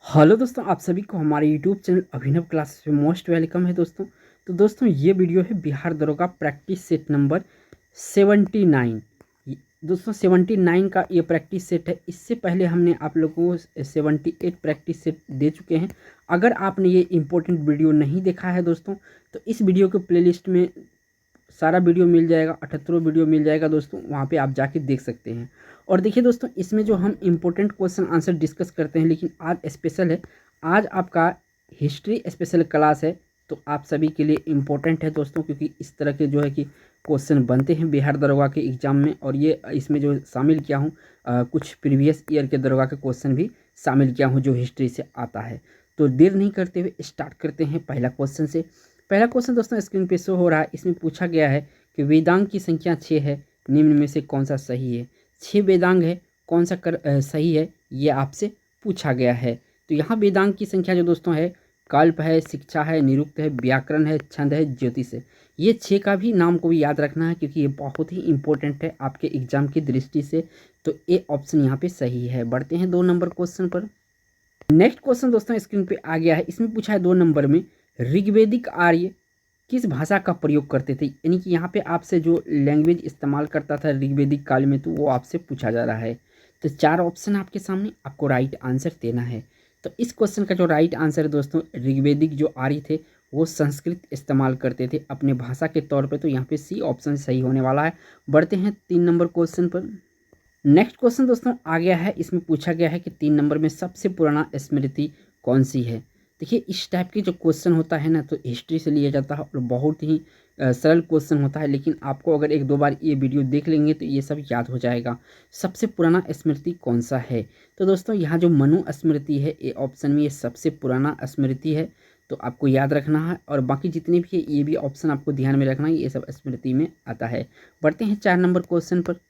Hello दोस्तों, आप सभी को हमारे यूट्यूब चैनल अभिनव क्लासेस में मोस्ट वेलकम है दोस्तों। तो दोस्तों ये वीडियो है बिहार दरोगा प्रैक्टिस सेट नंबर 79। दोस्तों 79 का ये प्रैक्टिस सेट है। इससे पहले हमने आप लोगों को 78 प्रैक्टिस सेट दे चुके हैं। अगर आपने ये इम्पोर्टेंट वीडियो नहीं देखा है दोस्तों, तो इस वीडियो के प्लेलिस्ट में सारा वीडियो मिल जाएगा, 78 वीडियो मिल जाएगा दोस्तों, वहाँ पे आप जाके देख सकते हैं। और देखिए दोस्तों, इसमें जो हम इम्पोर्टेंट क्वेश्चन आंसर डिस्कस करते हैं, लेकिन आज स्पेशल है। आज आपका हिस्ट्री स्पेशल क्लास है, तो आप सभी के लिए इम्पोर्टेंट है दोस्तों, क्योंकि इस तरह के जो है कि क्वेश्चन बनते हैं बिहार दरोगा के एग्ज़ाम में। और ये इसमें जो शामिल किया हूँ कुछ प्रीवियस ईयर के दरोगा के क्वेश्चन भी शामिल किया हूँ जो हिस्ट्री से आता है। तो देर नहीं करते हुए स्टार्ट करते हैं पहला क्वेश्चन से। पहला क्वेश्चन दोस्तों स्क्रीन पे शो हो रहा है। इसमें पूछा गया है कि वेदांग की संख्या 6 है, निम्न में से कौन सा सही है। 6 वेदांग है, कौन सा सही है, ये आपसे पूछा गया है। तो यहाँ वेदांग की संख्या जो दोस्तों है, कल्प है, शिक्षा है, निरुक्त है, व्याकरण है, छंद है, ज्योतिष है। ये 6 का भी नाम को भी याद रखना है, क्योंकि ये बहुत ही इंपॉर्टेंट है आपके एग्जाम की दृष्टि से। तो ए ऑप्शन यहाँ पे सही है। बढ़ते हैं 2 नंबर क्वेश्चन पर। नेक्स्ट क्वेश्चन दोस्तों स्क्रीन पे आ गया है। इसमें पूछा है 2 नंबर में, ऋग्वेदिक आर्य किस भाषा का प्रयोग करते थे। यानी कि यहाँ पे आपसे जो लैंग्वेज इस्तेमाल करता था ऋग्वेदिक काल में, तो वो आपसे पूछा जा रहा है। तो 4 ऑप्शन आपके सामने, आपको राइट आंसर देना है। तो इस क्वेश्चन का जो राइट आंसर है दोस्तों, ऋग्वेदिक जो आर्य थे वो संस्कृत इस्तेमाल करते थे अपने भाषा के तौर पे। तो यहाँ पे सी ऑप्शन सही होने वाला है। बढ़ते हैं 3 नंबर क्वेश्चन पर। नेक्स्ट क्वेश्चन दोस्तों आ गया है। इसमें पूछा गया है कि 3 नंबर में सबसे पुराना स्मृति कौन सी है। देखिए इस टाइप के जो क्वेश्चन होता है ना, तो हिस्ट्री से लिया जाता है और बहुत ही सरल क्वेश्चन होता है। लेकिन आपको अगर 1-2 बार ये वीडियो देख लेंगे तो ये सब याद हो जाएगा। सबसे पुराना स्मृति कौन सा है। तो दोस्तों यहाँ जो मनु स्मृति है, ये ऑप्शन में ये सबसे पुराना स्मृति है। तो आपको याद रखना है, और बाकी जितने भी है ये भी ऑप्शन आपको ध्यान में रखना है, ये सब स्मृति में आता है। बढ़ते हैं 4 नंबर क्वेश्चन पर।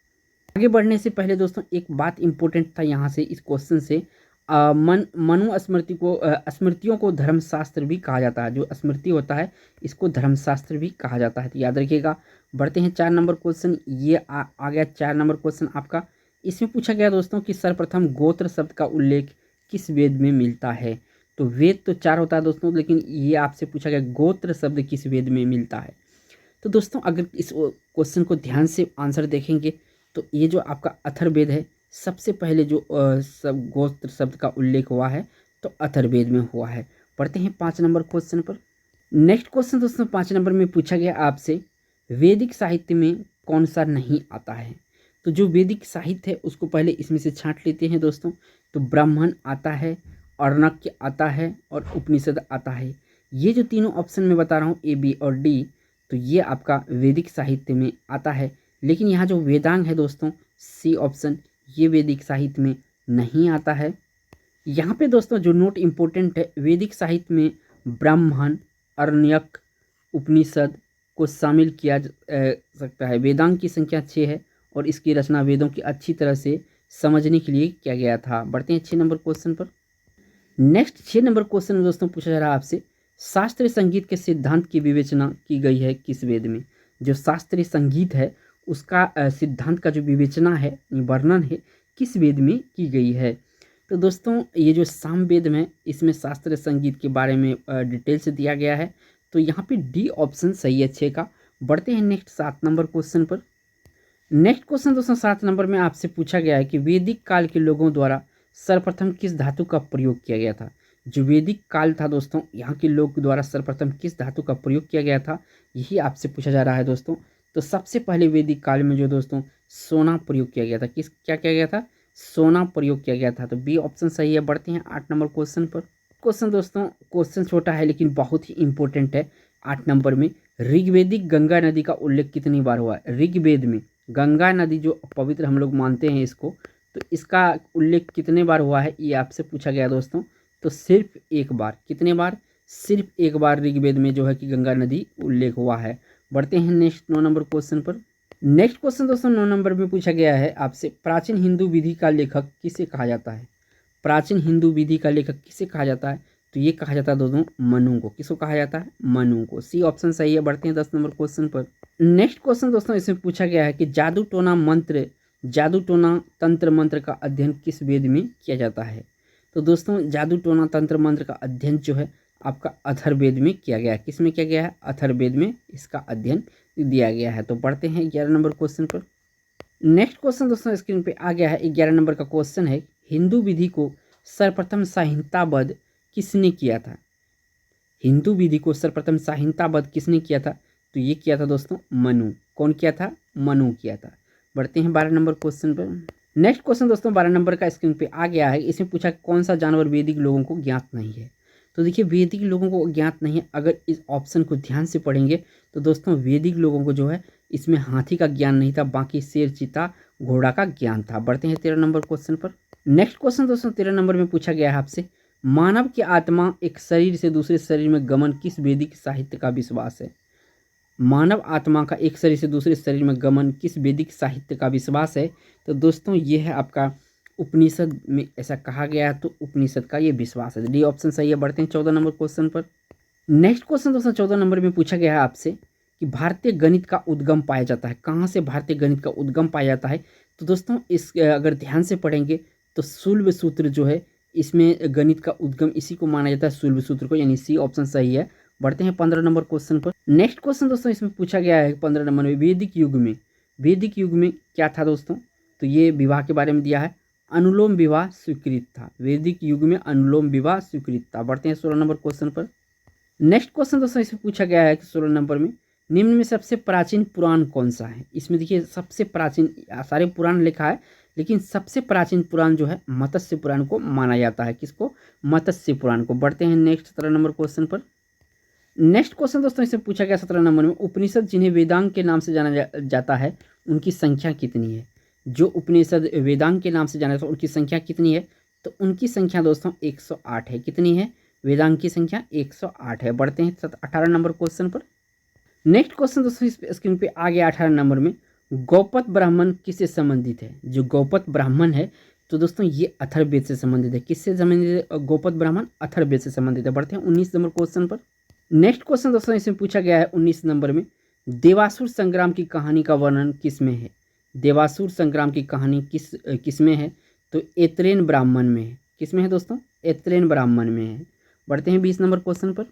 आगे बढ़ने से पहले दोस्तों एक बात इंपॉर्टेंट था यहाँ से, इस क्वेश्चन से मनु स्मृतियों को धर्मशास्त्र भी कहा जाता है। जो स्मृति होता है इसको धर्मशास्त्र भी कहा जाता है, तो याद रखिएगा। बढ़ते हैं 4 नंबर क्वेश्चन। ये आ गया 4 नंबर क्वेश्चन आपका। इसमें पूछा गया दोस्तों कि सर्वप्रथम गोत्र शब्द का उल्लेख किस वेद में मिलता है। तो वेद तो 4 होता है दोस्तों, लेकिन ये आपसे पूछा गया गोत्र शब्द किस वेद में मिलता है। तो दोस्तों अगर इस क्वेश्चन को ध्यान से आंसर देखेंगे, तो ये जो आपका अथर्ववेद है, सबसे पहले जो सब गोत्र शब्द का उल्लेख हुआ है, तो अथर्ववेद में हुआ है। पढ़ते हैं 5 नंबर क्वेश्चन पर। नेक्स्ट क्वेश्चन दोस्तों 5 नंबर में पूछा गया आपसे, वैदिक साहित्य में कौन सा नहीं आता है। तो जो वैदिक साहित्य है उसको पहले इसमें से छांट लेते हैं दोस्तों। तो ब्राह्मण आता है, अर्णक्य आता है, और उपनिषद आता है। ये जो तीनों ऑप्शन में बता रहा हूँ, ए, बी और डी, तो ये आपका वैदिक साहित्य में आता है। लेकिन यहाँ जो वेदांग है दोस्तों, सी ऑप्शन, ये वैदिक साहित्य में नहीं आता है। यहाँ पे दोस्तों जो नोट इम्पोर्टेंट है, वैदिक साहित्य में ब्राह्मण, अरण्यक, उपनिषद को शामिल किया सकता है। वेदांग की संख्या 6 है, और इसकी रचना वेदों की अच्छी तरह से समझने के लिए किया गया था। बढ़ते हैं 6 नंबर क्वेश्चन पर। नेक्स्ट 6 नंबर क्वेश्चन में दोस्तों पूछा जा रहा है आपसे, शास्त्रीय संगीत के सिद्धांत की विवेचना की गई है किस वेद में। जो शास्त्रीय संगीत है उसका सिद्धांत का जो विवेचना है, वर्णन है, किस वेद में की गई है। तो दोस्तों ये जो सामवेद में, इसमें शास्त्रीय संगीत के बारे में डिटेल से दिया गया है। तो यहाँ पे डी ऑप्शन सही है 6 का। बढ़ते हैं नेक्स्ट 7 नंबर क्वेश्चन पर। नेक्स्ट क्वेश्चन दोस्तों 7 नंबर में आपसे पूछा गया है कि वैदिक काल के लोगों द्वारा सर्वप्रथम किस धातु का प्रयोग किया गया था। जो वैदिक काल था दोस्तों, यहाँ के लोग द्वारा सर्वप्रथम किस धातु का प्रयोग किया गया था, यही आपसे पूछा जा रहा है दोस्तों। तो सबसे पहले वैदिक काल में जो दोस्तों सोना प्रयोग किया गया था। क्या किया गया था, सोना प्रयोग किया गया था। तो बी ऑप्शन सही है। बढ़ते हैं 8 नंबर क्वेश्चन पर। क्वेश्चन दोस्तों, क्वेश्चन छोटा है लेकिन बहुत ही इंपॉर्टेंट है। 8 नंबर में ऋग्वेदिक गंगा नदी का उल्लेख कितनी बार हुआ है। ऋग्वेद में गंगा नदी जो पवित्र हम लोग मानते हैं इसको, तो इसका उल्लेख कितने बार हुआ है, ये आपसे पूछा गया दोस्तों। तो सिर्फ एक बार। कितने बार, सिर्फ एक बार ऋग्वेद में जो है कि गंगा नदी उल्लेख हुआ है। बढ़ते हैं नेक्स्ट 9 नंबर क्वेश्चन पर। नेक्स्ट क्वेश्चन दोस्तों 9 नंबर में पूछा गया है आपसे, प्राचीन हिंदू विधि का लेखक किसे कहा जाता है। प्राचीन हिंदू विधि का लेखक किसे कहा जाता है। तो ये कहा जाता है दोस्तों मनु को। किसको कहा जाता है, मनु को। सी ऑप्शन सही है। बढ़ते हैं 10 नंबर क्वेश्चन पर। नेक्स्ट क्वेश्चन दोस्तों इसमें पूछा गया है कि जादू टोना तंत्र मंत्र का अध्ययन किस वेद में किया जाता है। तो दोस्तों जादू टोना तंत्र मंत्र का अध्ययन जो है आपका अथर्ववेद में किया गया है। किस में किया गया है? अथर्ववेद में इसका अध्ययन दिया गया है। तो पढ़ते हैं 11 नंबर क्वेश्चन पर। नेक्स्ट क्वेश्चन दोस्तों स्क्रीन पे आ गया है। 11 नंबर का क्वेश्चन है, हिंदू विधि को सर्वप्रथम संहिताबद्ध किसने किया था? हिंदू विधि को सर्वप्रथम संहिताबद्ध किसने किया था? तो ये किया था दोस्तों मनु। कौन किया था? मनु किया था। बढ़ते हैं 12 नंबर क्वेश्चन पर। नेक्स्ट क्वेश्चन दोस्तों 12 नंबर का स्क्रीन पे आ गया है। इसमें पूछा कौन सा जानवर वैदिक लोगों को ज्ञात नहीं है? तो देखिए वैदिक लोगों को ज्ञात नहीं है, अगर इस ऑप्शन को ध्यान से पढ़ेंगे तो दोस्तों वैदिक लोगों को जो है इसमें हाथी का ज्ञान नहीं था, बाकी शेर, चीता, घोड़ा का ज्ञान था। बढ़ते हैं 13 नंबर क्वेश्चन पर। नेक्स्ट क्वेश्चन दोस्तों 13 नंबर में पूछा गया है आपसे, मानव की आत्मा एक शरीर से दूसरे शरीर में गमन किस वैदिक साहित्य का विश्वास है? मानव आत्मा का एक शरीर से दूसरे शरीर में गमन किस वैदिक साहित्य का विश्वास है? तो दोस्तों ये है आपका उपनिषद में ऐसा कहा गया है, तो उपनिषद का ये विश्वास है। डी ऑप्शन सही है। बढ़ते हैं 14 नंबर क्वेश्चन पर। नेक्स्ट क्वेश्चन दोस्तों 14 नंबर में पूछा गया है आपसे कि भारतीय गणित का उद्गम पाया जाता है। कहाँ से भारतीय गणित का उद्गम पाया जाता है? तो दोस्तों इस अगर ध्यान से पढ़ेंगे तो शूल्ब सूत्र जो है इसमें गणित का उद्गम इसी को माना जाता है, शूल्ब सूत्र को, यानी सी ऑप्शन सही है। बढ़ते हैं 15 नंबर क्वेश्चन पर। नेक्स्ट क्वेश्चन दोस्तों इसमें पूछा गया है 15 नंबर में, वैदिक युग में क्या था दोस्तों? तो ये विवाह के बारे में दिया है, अनुलोम विवाह स्वीकृत था। वैदिक युग में अनुलोम विवाह स्वीकृत था। बढ़ते हैं 16 नंबर क्वेश्चन पर। नेक्स्ट क्वेश्चन दोस्तों इसमें पूछा गया है कि 16 नंबर में, निम्न में सबसे प्राचीन पुराण कौन सा है? इसमें देखिए सबसे प्राचीन, सारे पुराण लिखा है लेकिन सबसे प्राचीन पुराण जो है मत्स्य पुराण को माना जाता है। किसको? मत्स्य पुराण को। बढ़ते हैं नेक्स्ट 17 नंबर क्वेश्चन पर। नेक्स्ट क्वेश्चन दोस्तों इससे पूछा गया 17 नंबर में, उपनिषद जिन्हें वेदांग के नाम से जाना जाता है उनकी संख्या कितनी है? जो उपनिषद वेदांग के नाम से जाना जाता है उनकी संख्या कितनी है? तो उनकी संख्या दोस्तों 108 है। कितनी है? वेदांग की संख्या 108 है। बढ़ते हैं 18 नंबर क्वेश्चन पर। नेक्स्ट क्वेश्चन दोस्तों इस स्क्रीन पे आ गया 18 नंबर में, गौपत ब्राह्मण किससे संबंधित है? जो गौपत ब्राह्मण है तो दोस्तों ये अथर्ववेद से संबंधित है। किससे संबंधित है? गौपत ब्राह्मण अथर्ववेद से संबंधित है। बढ़ते हैं 19 नंबर क्वेश्चन पर। नेक्स्ट क्वेश्चन दोस्तों इसमें पूछा गया है 19 नंबर में, देवासुर संग्राम की कहानी का वर्णन किस में है? देवासुर संग्राम की कहानी किस में है? तो ऐतरेय ब्राह्मण में है। किस में है दोस्तों? ऐतरेय ब्राह्मण में है। बढ़ते हैं 20 नंबर क्वेश्चन पर।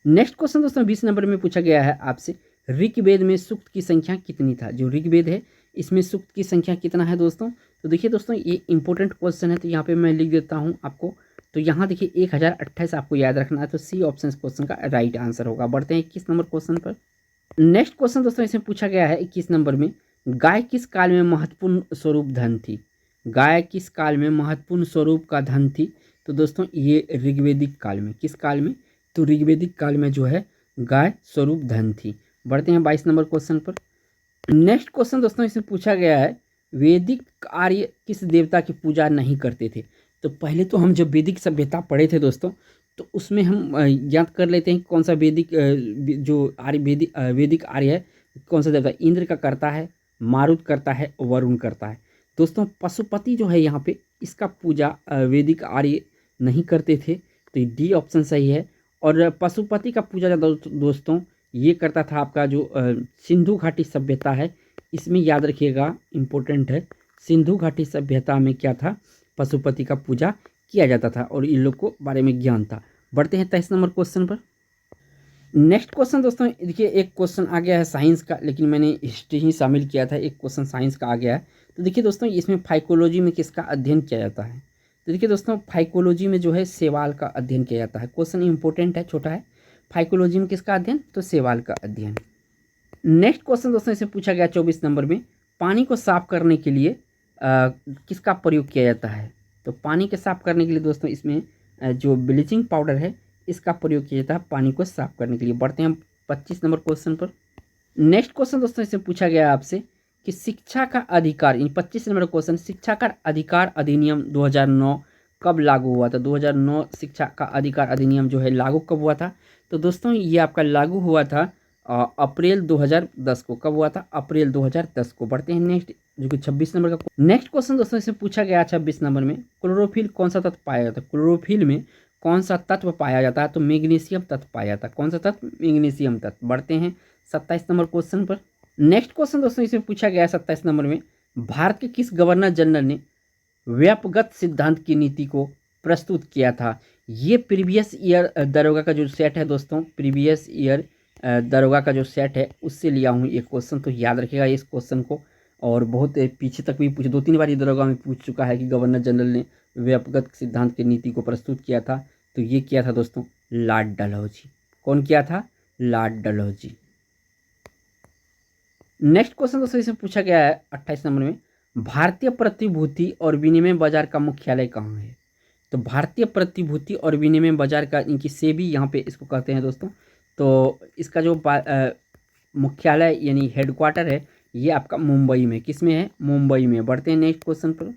नेक्स्ट क्वेश्चन दोस्तों 20 नंबर में पूछा गया है आपसे, ऋग्वेद में सूक्त की संख्या कितनी था? जो ऋग्वेद है इसमें सूक्त की संख्या कितना है दोस्तों? तो देखिए दोस्तों ये इंपॉर्टेंट क्वेश्चन है, तो यहाँ पे मैं लिख देता हूँ आपको। तो यहाँ देखिए 1028 आपको याद रखना है, तो सी ऑप्शन क्वेश्चन का राइट आंसर होगा। बढ़ते हैं 21 नंबर क्वेश्चन पर। नेक्स्ट क्वेश्चन दोस्तों इसमें पूछा गया है 21 नंबर में, गाय किस काल में महत्वपूर्ण स्वरूप धन थी? गाय किस काल में महत्वपूर्ण स्वरूप का धन थी? तो दोस्तों ये ऋग्वेदिक काल में। किस काल में? तो ऋग्वेदिक काल में जो है गाय स्वरूप धन थी। बढ़ते हैं 22 नंबर क्वेश्चन पर। नेक्स्ट क्वेश्चन दोस्तों इसमें पूछा गया है, वैदिक आर्य किस देवता की पूजा नहीं करते थे? तो पहले तो हम जब वैदिक सभ्यता पढ़े थे दोस्तों तो उसमें हम याद कर लेते हैं कौन सा वैदिक जो आर्य वैदिक आर्य है कौन सा देवता? इंद्र का करता है, मारुत करता है, वरुण करता है। दोस्तों पशुपति जो है यहाँ पे इसका पूजा वैदिक आर्य नहीं करते थे, तो डी ऑप्शन सही है। और पशुपति का पूजा दोस्तों ये करता था आपका जो सिंधु घाटी सभ्यता है, इसमें याद रखिएगा इम्पोर्टेंट है, सिंधु घाटी सभ्यता में क्या था? पशुपति का पूजा किया जाता था और इन लोग को बारे में ज्ञान था। बढ़ते हैं 23 नंबर क्वेश्चन पर। नेक्स्ट क्वेश्चन दोस्तों देखिए एक क्वेश्चन आ गया है साइंस का, लेकिन मैंने हिस्ट्री ही शामिल किया था, एक क्वेश्चन साइंस का आ गया है। तो देखिए दोस्तों इसमें फाइकोलॉजी में किसका अध्ययन किया जाता है? तो देखिए दोस्तों फाइकोलॉजी में जो है शैवाल का अध्ययन किया जाता है। क्वेश्चन इंपॉर्टेंट है, छोटा है। फाइकोलॉजी में किसका अध्ययन? तो शैवाल का अध्ययन। नेक्स्ट क्वेश्चन दोस्तों इसमें पूछा गया 24 नंबर में, पानी को साफ करने के लिए किसका प्रयोग किया जाता है? तो पानी के साफ करने के लिए दोस्तों इसमें जो ब्लीचिंग पाउडर है इसका प्रयोग किया जाता है पानी को साफ करने के लिए। बढ़ते हैं 25 नंबर क्वेश्चन पर। नेक्स्ट क्वेश्चन दोस्तों इसमें पूछा गया आपसे कि शिक्षा का अधिकार, इन 25 नंबर क्वेश्चन, शिक्षा का अधिकार अधिनियम 2009 कब लागू हुआ था? 2009 शिक्षा का अधिकार अधिनियम जो है लागू कब हुआ था? तो दोस्तों ये आपका लागू हुआ था अप्रैल 2010 को। कब हुआ था? अप्रैल 2010 को। बढ़ते हैं नेक्स्ट जो कि 26 नंबर का नेक्स्ट क्वेश्चन दोस्तों इसमें पूछा गया 26 नंबर में, क्लोरोफिल कौन सा तत्व पाया जाता है? क्लोरोफिल में कौन सा तत्व पाया जाता है? तो मैग्नीशियम तत्व पाया जाता है। कौन सा तत्व? मैग्नीशियम तत्व। बढ़ते हैं 27 नंबर क्वेश्चन पर। नेक्स्ट क्वेश्चन दोस्तों इसमें पूछा गया 27 नंबर में, भारत के किस गवर्नर जनरल ने व्यापगत सिद्धांत की नीति को प्रस्तुत किया था। ये प्रीवियस ईयर दरोगा का जो सेट है दोस्तों, प्रीवियस ईयर दरोगा का जो सेट है उससे लिया हूँ ये क्वेश्चन, तो याद रखिएगा इस क्वेश्चन को। और बहुत पीछे तक भी पूछ 2-3 बार ये दरोगा में पूछ चुका है कि गवर्नर जनरल ने व्यापक सिद्धांत की नीति को प्रस्तुत किया था, तो ये किया था दोस्तों लॉर्ड डलहौजी। कौन किया था? लॉर्ड डलहौजी। नेक्स्ट क्वेश्चन दोस्तों इसमें पूछा गया है 28 नंबर में, भारतीय प्रतिभूति और विनिमय बाजार का मुख्यालय कहाँ है? तो भारतीय प्रतिभूति और विनिमय बाजार का, इनकी सेबी यहाँ पे इसको कहते हैं दोस्तों, तो इसका जो मुख्यालय यानी हेडक्वार्टर है ये आपका मुंबई में। किस में है? मुंबई में। बढ़ते हैं नेक्स्ट क्वेश्चन पर।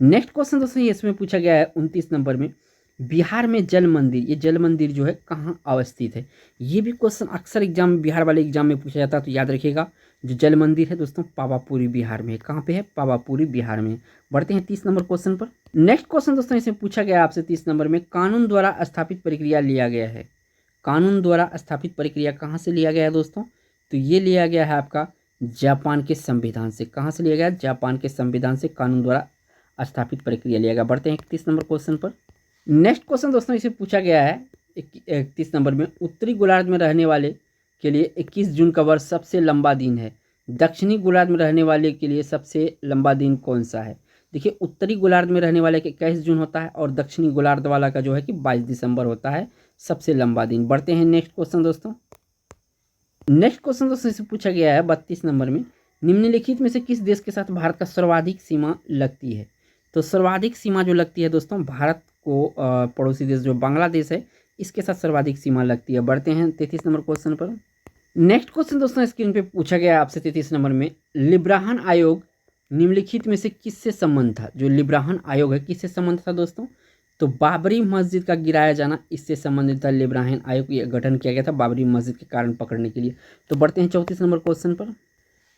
नेक्स्ट क्वेश्चन दोस्तों ये इसमें पूछा गया है 29 नंबर में, बिहार में जल मंदिर, ये जल मंदिर जो है कहाँ अवस्थित है? ये भी क्वेश्चन अक्सर एग्जाम, बिहार वाले एग्जाम में पूछा जाता है, तो याद रखिएगा जो जल मंदिर है दोस्तों पावापुरी बिहार में है। कहाँ पे है? पावापुरी बिहार में। बढ़ते हैं 30 नंबर क्वेश्चन पर। नेक्स्ट क्वेश्चन दोस्तों इसमें पूछा गया आपसे 30 नंबर में, कानून द्वारा स्थापित प्रक्रिया लिया गया है। कानून द्वारा स्थापित प्रक्रिया कहाँ से लिया गया है दोस्तों? तो ये लिया गया है आपका जापान के संविधान से। कहाँ से लिया गया? जापान के संविधान से कानून द्वारा स्थापित प्रक्रिया लिया गया। बढ़ते हैं 31 नंबर क्वेश्चन पर। नेक्स्ट क्वेश्चन दोस्तों इसे पूछा गया है 31 नंबर में, उत्तरी गोलार्ध में रहने वाले के लिए 21 जून का वर्ष सबसे लंबा दिन है, दक्षिणी गोलार्ध में रहने वाले के लिए सबसे लंबा दिन कौन सा है? देखिए उत्तरी गोलार्ध में रहने वाले का 21 जून होता है और दक्षिणी गोलार्ध वाला का जो है कि 22 दिसंबर होता है सबसे लंबा दिन। बढ़ते हैं नेक्स्ट क्वेश्चन दोस्तों। नेक्स्ट क्वेश्चन दोस्तों इसे पूछा गया है 32 नंबर में, निम्नलिखित में से किस देश के साथ भारत का सर्वाधिक सीमा लगती है? तो सर्वाधिक सीमा जो लगती है दोस्तों भारत को पड़ोसी देश जो बांग्लादेश है इसके साथ सर्वाधिक सीमा लगती है। बढ़ते हैं 33 नंबर क्वेश्चन पर। नेक्स्ट क्वेश्चन दोस्तों स्क्रीन पे पूछा गया आपसे 33 नंबर में, लिब्राहन आयोग निम्नलिखित में से किससे संबंध था? जो लिब्राहन आयोग है किससे संबंध था दोस्तों? तो बाबरी मस्जिद का गिराया जाना इससे संबंधित था। लिब्राहन आयोग का गठन किया गया था बाबरी मस्जिद के कारण पकड़ने के लिए। तो बढ़ते हैं 34 नंबर क्वेश्चन पर।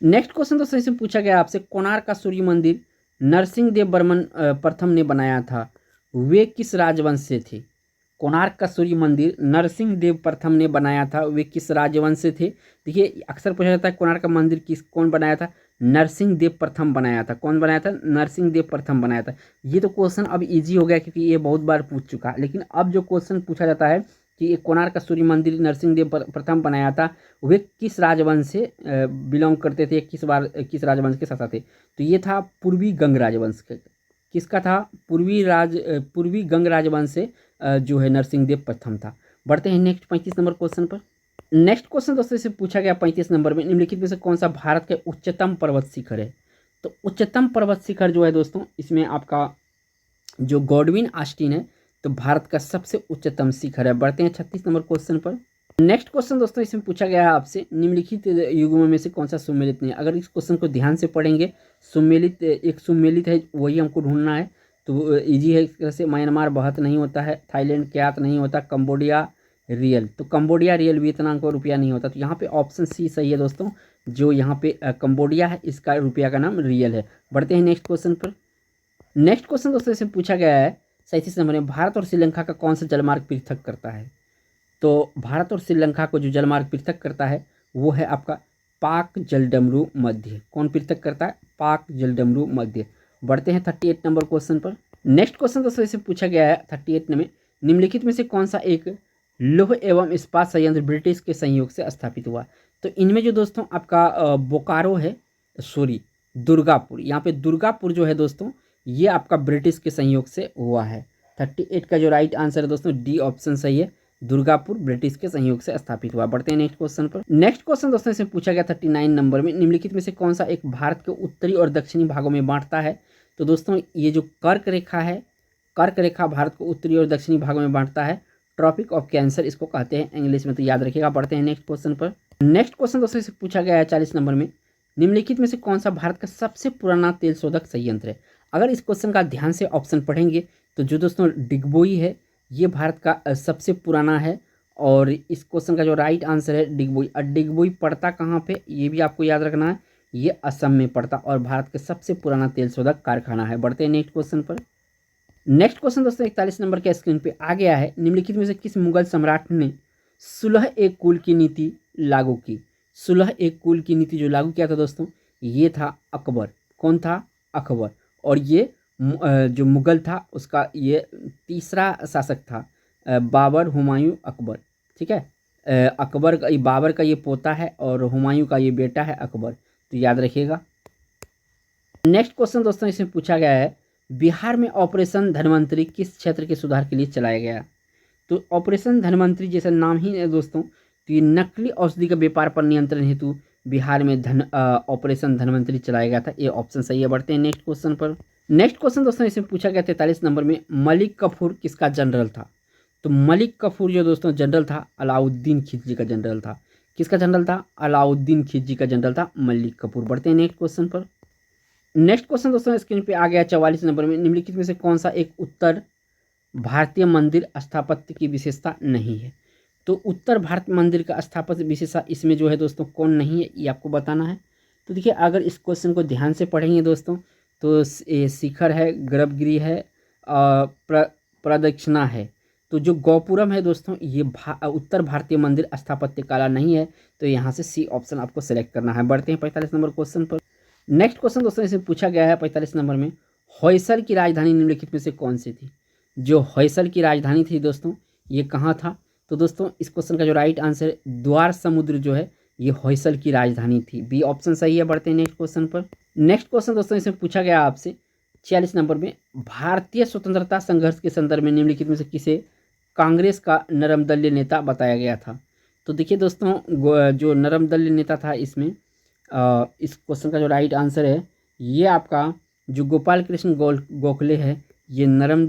नेक्स्ट क्वेश्चन दोस्तों इसमें पूछा गया आपसे, कोणार्क का सूर्य मंदिर नरसिंह देव बर्मन प्रथम ने बनाया था, वे किस राजवंश से थे? कोणार्क का सूर्य मंदिर नरसिंह देव प्रथम ने बनाया था, वे किस राजवंश से थे? देखिए अक्सर पूछा जाता है कोणार्क का मंदिर कौन बनाया था? नरसिंह देव प्रथम बनाया था। कौन बनाया था? नरसिंह देव प्रथम बनाया था। ये तो क्वेश्चन अब इजी हो गया क्योंकि ये बहुत बार पूछ चुका है, लेकिन अब जो क्वेश्चन पूछा जाता है कि ये कोणार्क का सूर्य मंदिर नरसिंह देव प्रथम बनाया था, वे किस राजवंश से बिलोंग करते थे, किस राजवंश के साथ थे? तो ये था पूर्वी गंग राजवंश। किसका था? पूर्वी गंग राजवंश से जो है नरसिंह देव प्रथम था। बढ़ते हैं नेक्स्ट 35 नंबर क्वेश्चन पर। नेक्स्ट क्वेश्चन दोस्तों से पूछा गया 35 नंबर में, निम्नलिखित में से कौन सा भारत के उच्चतम पर्वत शिखर है? तो उच्चतम पर्वत शिखर जो है दोस्तों इसमें आपका जो गॉडविन ऑस्टिन है, तो भारत का सबसे उच्चतम शिखर है। बढ़ते हैं 36 नंबर क्वेश्चन पर। नेक्स्ट क्वेश्चन दोस्तों इसमें पूछा गया है आपसे, निम्नलिखित युग्मों में से कौन सा सुमेलित नहीं है? अगर इस क्वेश्चन को ध्यान से पढ़ेंगे, एक सुमेलित है वही हमको ढूंढना है, तो इजी है इस तरह से। म्यांमार बहुत नहीं होता है, थाईलैंड क्यात नहीं होता, कंबोडिया रियल, तो कंबोडिया रियल वियतनाम का रुपया नहीं होता, तो यहाँ पे ऑप्शन सी सही है दोस्तों। जो यहाँ पे कंबोडिया है इसका रुपया का नाम रियल है। बढ़ते हैं नेक्स्ट क्वेश्चन पर। नेक्स्ट क्वेश्चन दोस्तों इसमें पूछा गया है 37 नंबर में, भारत और श्रीलंका का कौन सा जलमार्ग पृथक करता है? तो भारत और श्रीलंका को जो जलमार्ग पृथक करता है वो है आपका पाक जलडमरू मध्य। कौन पृथक करता है? पाक जलडमरू मध्य। बढ़ते हैं 38 नंबर क्वेश्चन पर। नेक्स्ट क्वेश्चन दोस्तों इसे पूछा गया है 38 में, निम्नलिखित में से कौन सा एक लौह एवं इस्पात संयंत्र ब्रिटिश के सहयोग से स्थापित हुआ? तो इनमें जो दोस्तों आपका बोकारो है, सॉरी दुर्गापुर, यहाँ पे दुर्गापुर जो है दोस्तों ये आपका ब्रिटिश के सहयोग से हुआ है। 38 का जो राइट आंसर है दोस्तों डी ऑप्शन सही है, दुर्गापुर ब्रिटिश के सहयोग से स्थापित हुआ। बढ़ते हैं नेक्स्ट क्वेश्चन पर। नेक्स्ट क्वेश्चन दोस्तों इसमें पूछा गया 39 नंबर में, निम्नलिखित में से कौन सा एक भारत के उत्तरी और दक्षिणी भागों में बांटता है? तो दोस्तों ये जो कर्क रेखा है, कर्क रेखा भारत को उत्तरी और दक्षिणी भागों में बांटता है, ट्रॉपिक ऑफ कैंसर इसको कहते हैं इंग्लिश में, तो याद रखिएगा। बढ़ते हैं नेक्स्ट क्वेश्चन पर। नेक्स्ट क्वेश्चन दोस्तों इसे पूछा गया है 40 नंबर में, निम्नलिखित में से कौन सा भारत का सबसे पुराना तेल शोधक संयंत्र है? अगर इस क्वेश्चन का ध्यान से ऑप्शन पढ़ेंगे तो जो दोस्तों डिगबोई है ये भारत का सबसे पुराना है, और इस क्वेश्चन का जो राइट आंसर है डिगबोई। और डिगबोई पड़ता कहाँ पे ये भी आपको याद रखना है, ये असम में पड़ता और भारत का सबसे पुराना तेल शोधक कारखाना है। बढ़ते हैं नेक्स्ट क्वेश्चन पर। नेक्स्ट क्वेश्चन दोस्तों 41 नंबर के स्क्रीन पे आ गया है, निम्नलिखित में से किस मुगल सम्राट ने सुलह एक कुल की नीति लागू की? सुलह एक कुल की नीति जो लागू किया था दोस्तों ये था अकबर। कौन था? अकबर। और ये जो मुग़ल था उसका ये तीसरा शासक था, बाबर, हुमायूं, अकबर। ठीक है, अकबर का बाबर का ये पोता है और हुमायूं का ये बेटा है अकबर, तो याद रखिएगा। नेक्स्ट क्वेश्चन दोस्तों इसमें पूछा गया है, बिहार में ऑपरेशन धनवंतरी किस क्षेत्र के सुधार के लिए चलाया गया? तो ऑपरेशन धनवंतरी जैसा नाम ही है दोस्तों, तो ये नकली औषधि का व्यापार पर नियंत्रण हेतु बिहार में ऑपरेशन धनवंतरी चलाया गया था। ये ऑप्शन सही है। बढ़ते हैं नेक्स्ट क्वेश्चन पर। नेक्स्ट क्वेश्चन दोस्तों इसमें पूछा गया 43 नंबर में, मलिक कफूर किसका जनरल था? तो मलिक कफूर जो दोस्तों जनरल था, अलाउद्दीन खिलजी का जनरल था। किसका जनरल था? अलाउद्दीन खिलजी का जनरल था मलिक कफूर। बढ़ते हैं नेक्स्ट क्वेश्चन पर। नेक्स्ट क्वेश्चन दोस्तों स्क्रीन पे आ गया 44 नंबर में, निम्नलिखित में से कौन सा एक उत्तर भारतीय मंदिर स्थापत्य की विशेषता नहीं है? तो उत्तर भारत मंदिर का स्थापत्य विशेषता इसमें जो है दोस्तों कौन नहीं है, ये आपको बताना है। तो देखिए, अगर इस क्वेश्चन को ध्यान से पढ़ेंगे दोस्तों तो ये शिखर है, गर्भगृह है, प्रदक्षिणा है। तो जो गौपुरम है दोस्तों ये उत्तर भारतीय मंदिर स्थापत्य कला नहीं है, तो यहाँ से सी ऑप्शन आपको सेलेक्ट करना है। बढ़ते हैं 45 नंबर क्वेश्चन पर। नेक्स्ट क्वेश्चन दोस्तों इसमें पूछा गया है 45 नंबर में, होयसल की राजधानी निम्नलिखित में से कौन सी थी? जो होयसल की राजधानी थी दोस्तों ये कहाँ था? तो दोस्तों इस क्वेश्चन का जो राइट आंसर है, द्वार समुद्र जो है ये होयसल की राजधानी थी। बी ऑप्शन सही है। बढ़ते हैं नेक्स्ट क्वेश्चन पर। नेक्स्ट क्वेश्चन दोस्तों इसमें पूछा गया आपसे 46 नंबर में, भारतीय स्वतंत्रता संघर्ष के संदर्भ में निम्नलिखित में से किसे कांग्रेस का नरमदलीय नेता बताया गया था? तो देखिए दोस्तों, जो नरमदलीय नेता था इसमें इस क्वेश्चन का जो राइट आंसर है ये आपका जो गोपाल कृष्ण गोखले है, ये नरम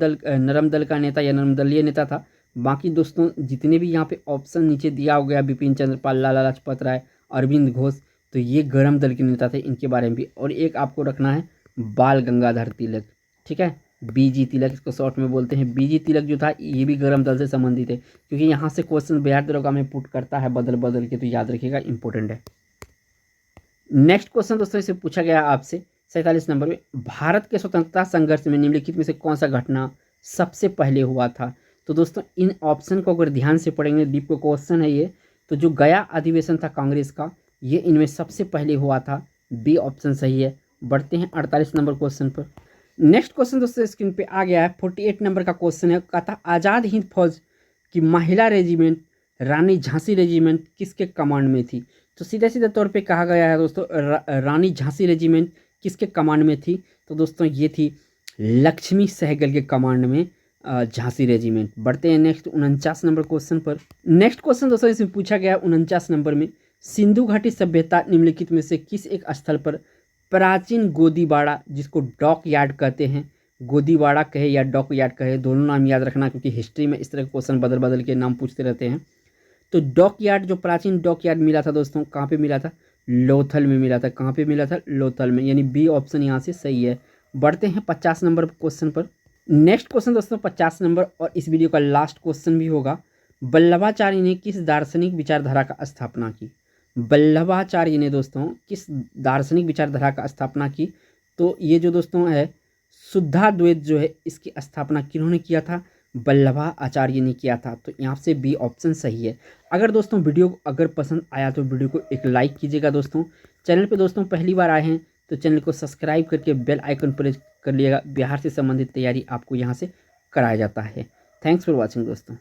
दल का नेता या नरमदलीय नेता था। बाकी दोस्तों जितने भी यहाँ पे ऑप्शन नीचे दिया हो गया, बिपिन चंद्र पाल, लाला लाजपत राय, अरविंद घोष, तो ये गरम दल के नेता थे, इनके बारे में भी। और एक आपको रखना है बाल गंगाधर तिलक। ठीक है, बीजी तिलक इसको शॉर्ट में बोलते हैं। बीजी तिलक जो था ये भी गरम दल से संबंधित है, क्योंकि यहाँ से क्वेश्चन बिहार दरोगा में पुट करता है बदल बदल के, तो याद रखिएगा, इंपॉर्टेंट है। नेक्स्ट क्वेश्चन दोस्तों इसे पूछा गया आपसे 47 नंबर में, भारत के स्वतंत्रता संघर्ष में निम्नलिखित में से कौन सा घटना सबसे पहले हुआ था? तो दोस्तों इन ऑप्शन को अगर ध्यान से पढ़ेंगे, डीप को क्वेश्चन है ये, तो जो गया अधिवेशन था कांग्रेस का, ये इनमें सबसे पहले हुआ था। बी ऑप्शन सही है। बढ़ते हैं 48 नंबर क्वेश्चन पर। नेक्स्ट क्वेश्चन दोस्तों स्क्रीन पे आ गया है 48 नंबर का क्वेश्चन है, कहता आज़ाद हिंद फौज की महिला रेजिमेंट रानी झांसी रेजिमेंट किसके कमांड में थी? तो सीधे सीधे तौर पे कहा गया है दोस्तों, रानी झांसी रेजिमेंट किसके कमांड में थी? तो दोस्तों ये थी लक्ष्मी सहगल के कमांड में झांसी रेजिमेंट। बढ़ते हैं नेक्स्ट 49 नंबर क्वेश्चन पर। नेक्स्ट क्वेश्चन दोस्तों इसमें पूछा गया है 49 नंबर में, सिंधु घाटी सभ्यता निम्नलिखित में से किस एक स्थल पर प्राचीन गोदीबाड़ा, जिसको डॉक यार्ड कहते हैं, गोदीबाड़ा कहे या डॉक यार्ड कहे, दोनों नाम याद रखना, क्योंकि हिस्ट्री में इस तरह के क्वेश्चन बदल बदल के नाम पूछते रहते हैं। तो डॉक यार्ड, जो प्राचीन डॉक यार्ड मिला था दोस्तों, कहाँ पे मिला था? लोथल में मिला था। कहाँ पे मिला था? लोथल में, यानी बी ऑप्शन यहाँ से सही है। बढ़ते हैं 50 नंबर क्वेश्चन पर। नेक्स्ट क्वेश्चन दोस्तों 50 नंबर और इस वीडियो का लास्ट क्वेश्चन भी होगा, वल्लभाचार्य ने किस दार्शनिक विचारधारा का स्थापना की? वल्लभाचार्य ने दोस्तों किस दार्शनिक विचारधारा का स्थापना की? तो ये जो दोस्तों है शुद्धाद्वैत जो है, इसकी स्थापना किन्होंने किया था? वल्लभाचार्य ने किया था। तो यहाँ से बी ऑप्शन सही है। अगर दोस्तों वीडियो अगर पसंद आया तो वीडियो को एक लाइक कीजिएगा दोस्तों। चैनल पे दोस्तों पहली बार आए हैं तो चैनल को सब्सक्राइब करके बेल आइकन प्रेस कर लिएगा। बिहार से संबंधित तैयारी आपको यहाँ से कराया जाता है। थैंक्स फॉर वॉचिंग दोस्तों।